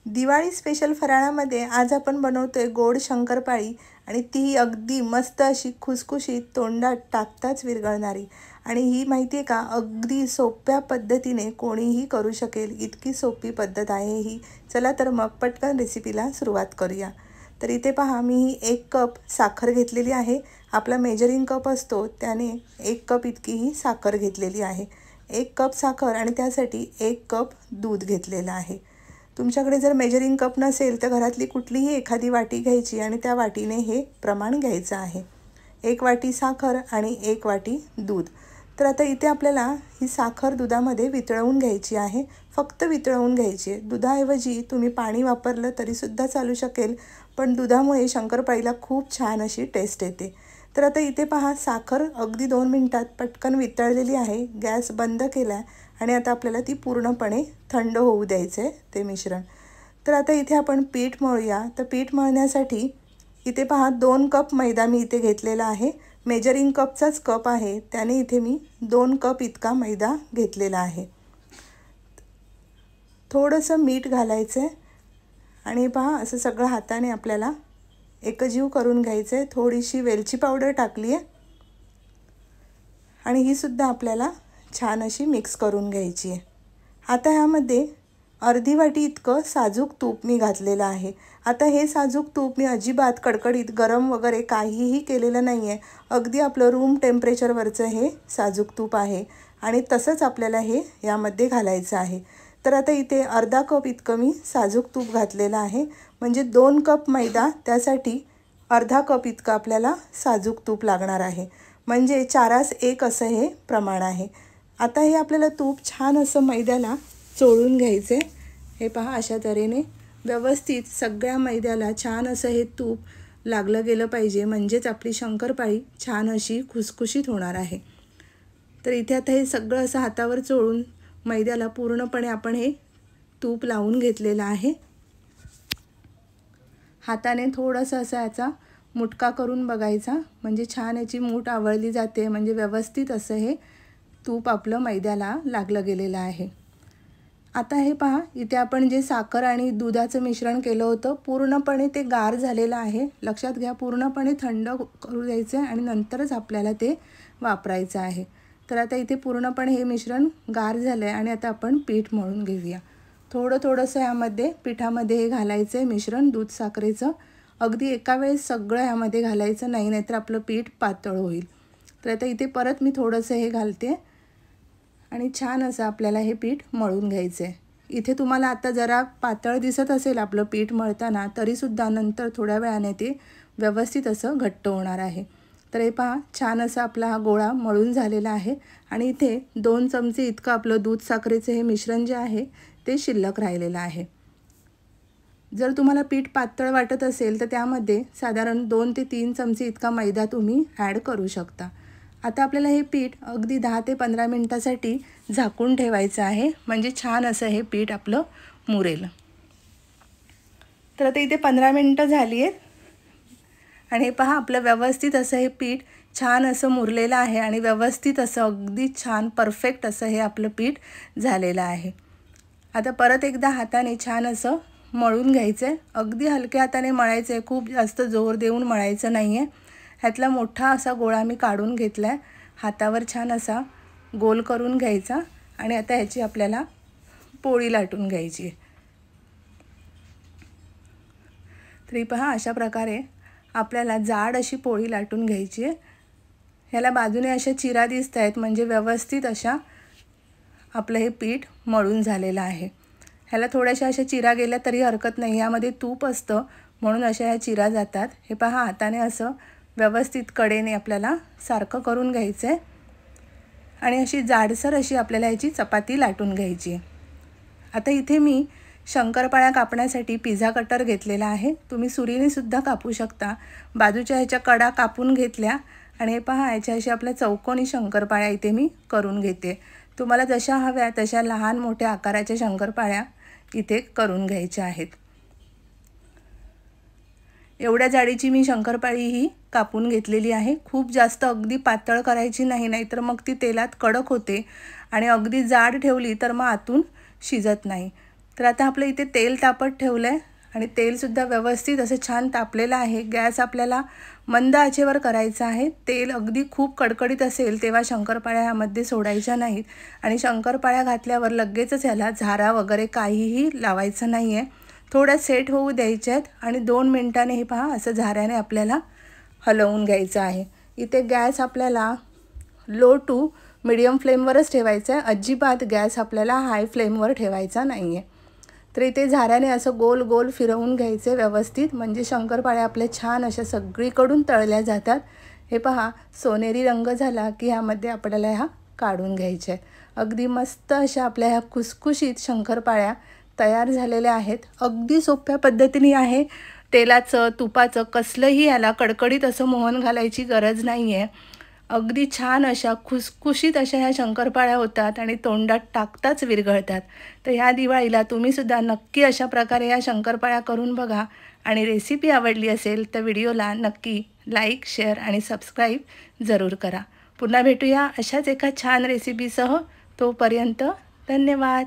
Diwali special फराळामध्ये आज आपण बनवतोय गोड शंकरपाळी आणि ती अगदी मस्त अशी खुसखुशीत तोंडात टाकताच विरघळणारी। आणि ही माहिती आहे का, अगदी सोप्या पद्धतीने कोणीही करू शकेल इतकी सोपी पद्धत आहे ही। चला तर मग पटकन रेसिपीला सुरुवात करूया। तर इथे पहा, मी ही 1 कप साखर घेतलेली आहे। आपला मेजरिंग कप असतो त्याने 1 कप इतकी ही साखर घेतलेली आहे। 1 कप साखर आणि त्यासाठी 1 कप दूध घेतलेलं आहे। तुमच्याकडे जर मेजरिंग कप नसेल तर घरातली कुठलीही एखादी वाटी घ्यायची आणि त्या वाटीने हे प्रमाण घ्यायचं आहे। 1 वाटी साखर आणि 1 वाटी दूध। तर आता इथे आपल्याला ही साखर दुधामध्ये वितळवून घ्यायची आहे, फक्त वितळवून घ्यायची आहे। दुधाऐवजी तुम्ही पाणी वापरलं तरीसुद्धा चालू शकेल, पण दुधामुळे शंकरपाळीला खूप छान अशी टेस्ट येते। तर आता इथे पहा, साखर अगदी 2 मिनिटात पटकन वितळलेली आहे। गॅस बंद केला आणि आता आपल्याला ती पूर्णपणे थंड होऊ द्यायचं आहे ते मिश्रण। तर आता इथे आपण पीठ मळूया। तर पीठ मळण्यासाठी इथे पहा, 2 कप मैदा मी इथे घेतलेला आहे। मेजरिंग कपचाच कप आहे, त्याने इथे मी 2 कप इतका मैदा घेतलेला आहे। थोडंसं मीठ घालायचं आहे आणि पहा, असं सगळं हाताने आपल्याला एकजीव करून घ्यायचं आहे। थोडीशी वेलची पावडर टाकली आहे आणि ही सुद्धा आपल्याला छान अशी मिक्स करून घ्यायची आहे। आता ह्यामध्ये अर्धी वाटी इतकं साजूक तूप मी घातलेलं आहे। आता हे साजूक तूप मी अजिबात कडकडीत गरम वगैरे काहीही केलेलं नाही आहे, अगदी आपलं रूम टेम्परेचरवरचं हे साजूक तूप आहे आणि तसंच आपल्याला हे यामध्ये घालायचं आहे। तर आता इथे अर्धा कप इतकं मी साजूक तूप घातलेलं आहे, म्हणजे 2 कप मैदा त्यासाठी अर्धा कप इतकं आपल्याला साजूक तूप लागणार आहे, म्हणजे 4:1 असं हे प्रमाण आहे। आता हे आपल्याला तूप छान असं मैद्याला चोळून घ्यायचे। हे पहा, अशा तऱ्हेने व्यवस्थित सगळ्या मैद्याला छान असं हे तूप लागलं गेलं पाहिजे, म्हणजेच आपली शंकरपाळी छान अशी खुसखुशीत होणार आहे। तर इथे आता हे सगळं असं हातावर चोळून मैद्याला पूर्णपणे आपण हे तूप लावून घेतलेलं आहे। हाताने थोडंसं असं याचा मुटका करून बघायचा, म्हणजे छान याची मूठ आवळली जाते, म्हणजे व्यवस्थित असं हे तूप आपलं मैद्याला लागलं गेलेलं आहे। आता हे पहा, इथे आपण जे साखर आणि दुधाचं मिश्रण केलं होतं पूर्णपणे ते गार झालेलं आहे। लक्षात घ्या, पूर्णपणे थंड करू द्यायचं आहे आणि नंतरच आपल्याला ते वापरायचं आहे। तर आता इथे पूर्णपणे हे मिश्रण गार झालं आहे आणि आता आपण पीठ मळून घेऊया। थोडंसं यामध्ये पिठामध्ये हे घालायचं आहे मिश्रण दूध साखरेचं। अगदी एका वेळेस सगळं यामध्ये घालायचं नाही, नाहीतर आपलं पीठ पातळ होईल। तर आता इथे परत मी थोडंसं हे घालते आणि छान असं आपल्याला हे पीठ मळून घ्यायचं आहे। इथे तुम्हाला आता जरा पातळ दिसत असेल आपलं पीठ मळताना, तरीसुद्धा नंतर थोड्या वेळाने ते व्यवस्थित असं घट्ट होणार आहे। तर हे पहा, छान असं आपला हा गोळा मळून झालेला आहे आणि इथे 2 चमचे इतकं आपलं दूध साखरेचं हे मिश्रण जे आहे ते शिल्लक राहिलेलं आहे। जर तुम्हाला पीठ पातळ वाटत असेल तर त्यामध्ये साधारण 2 ते 3 चमचे इतका मैदा तुम्ही ॲड करू शकता। आता आपल्याला हे पीठ अगदी 10 ते 15 मिनिटासाठी झाकून ठेवायचं आहे, म्हणजे छान असं हे पीठ आपलं मुरेल। तर आता इथे 15 मिनिटं झाली आहेत आणि हे पहा, आपलं व्यवस्थित असं हे पीठ छान असं मुरलेलं आहे आणि व्यवस्थित असं अगदी छान परफेक्ट असं हे आपलं पीठ झालेलं आहे। आता परत एकदा हाताने छान असं मळून घ्यायचं आहे, अगदी हलक्या हाताने मळायचं आहे, खूप जास्त जोर देऊन मळायचं नाही आहे। ह्यातला मोठा असा गोळा मी काढून घेतला आहे, हातावर छान असा गोल करून घ्यायचा आणि आता ह्याची आपल्याला पोळी लाटून घ्यायची आहे। तरी पहा, अशा प्रकारे आपल्याला जाड अशी पोळी लाटून घ्यायची आहे। ह्याला बाजूने अशा चिरा दिसत आहेत, म्हणजे व्यवस्थित अशा आपलं हे पीठ मळून झालेलं आहे। ह्याला थोड्याशा अशा चिरा गेल्या तरी हरकत नाही, यामध्ये तूप असतं म्हणून अशा ह्या चिरा जातात। हे पहा, हाताने असं व्यवस्थित कडेने आपल्याला सारखं करून घ्यायचं आहे आणि अशी जाडसर अशी आपल्याला याची चपाती लाटून घ्यायची आहे। आता इथे मी शंकरपाळ्या कापण्यासाठी पिझ्झा कटर घेतलेला आहे, तुम्ही सुरीने सुद्धा कापू शकता। बाजूच्या ह्याच्या कडा कापून घेतल्या आणि हे पहा, याच्या अशा आपल्या चौकोनी शंकरपाळ्या इथे मी करून घेते। तुम्हाला जशा हव्या तशा लहान मोठ्या आकाराच्या शंकरपाळ्या इथे करून घ्यायच्या आहेत। एवढ्या जाडीची मी शंकरपाळी ही कापून घेतलेली आहे। खूप जास्त अगदी पातळ करायची नाही, नाहीतर मग ती तेलात कडक होते आणि अगदी जाड ठेवली तर मग आतून शिजत नाही। तर आता आपलं इथे तेल तापत ठेवलं आहे आणि तेलसुद्धा व्यवस्थित असं छान तापलेलं आहे. गॅस आपल्याला मंद आचेवर करायचा आहे. तेल अगदी खूप कडकडीत असेल तेव्हा शंकरपाळ्या ह्यामध्ये सोडायच्या नाहीत आणि शंकरपाळ्या घातल्यावर लगेचच ह्याला झारा वगैरे काहीही लावायचं नाही आहे. थोड्या सेट होऊ द्यायच्या आहेत आणि 2 मिनिटांनी हे पहा असं झाऱ्याने आपल्याला हलवून घ्यायचं आहे. इथे गॅस आपल्याला लो टू मीडियम फ्लेमवरच ठेवायचा आहे. अजिबात गॅस आपल्याला हाय फ्लेमवर ठेवायचा नाही आहे. तर इथे झाऱ्याने असं गोल गोल फिरवून घ्यायचे व्यवस्थित, म्हणजे शंकरपाळ्या आपल्या छान अशा सगळीकडून तळल्या जातात. हे पहा सोनेरी रंग झाला की ह्यामध्ये आपल्याला ह्या काढून घ्यायच्या आहेत. अगदी मस्त अशा आपल्या ह्या खुसखुशीत शंकरपाळ्या तयार झालेल्या आहेत. अगदी सोप्या पद्धतीने आहे. तेलाचं तुपाचं कसलंही याला कडकडीत असं मोहन घालायची गरज नाही आहे. अगदी छान अशा खुसखुशीत अशा ह्या शंकरपाळ्या होतात आणि तोंडात टाकताच विरघळतात. तर ह्या दिवाळीला तुम्हीसुद्धा नक्की अशा प्रकारे ह्या शंकरपाळ्या करून बघा आणि रेसिपी आवडली असेल तर व्हिडिओला नक्की लाईक, शेअर आणि सबस्क्राईब जरूर करा. पुन्हा भेटूया अशाच एका छान रेसिपीसह. तोपर्यंत धन्यवाद.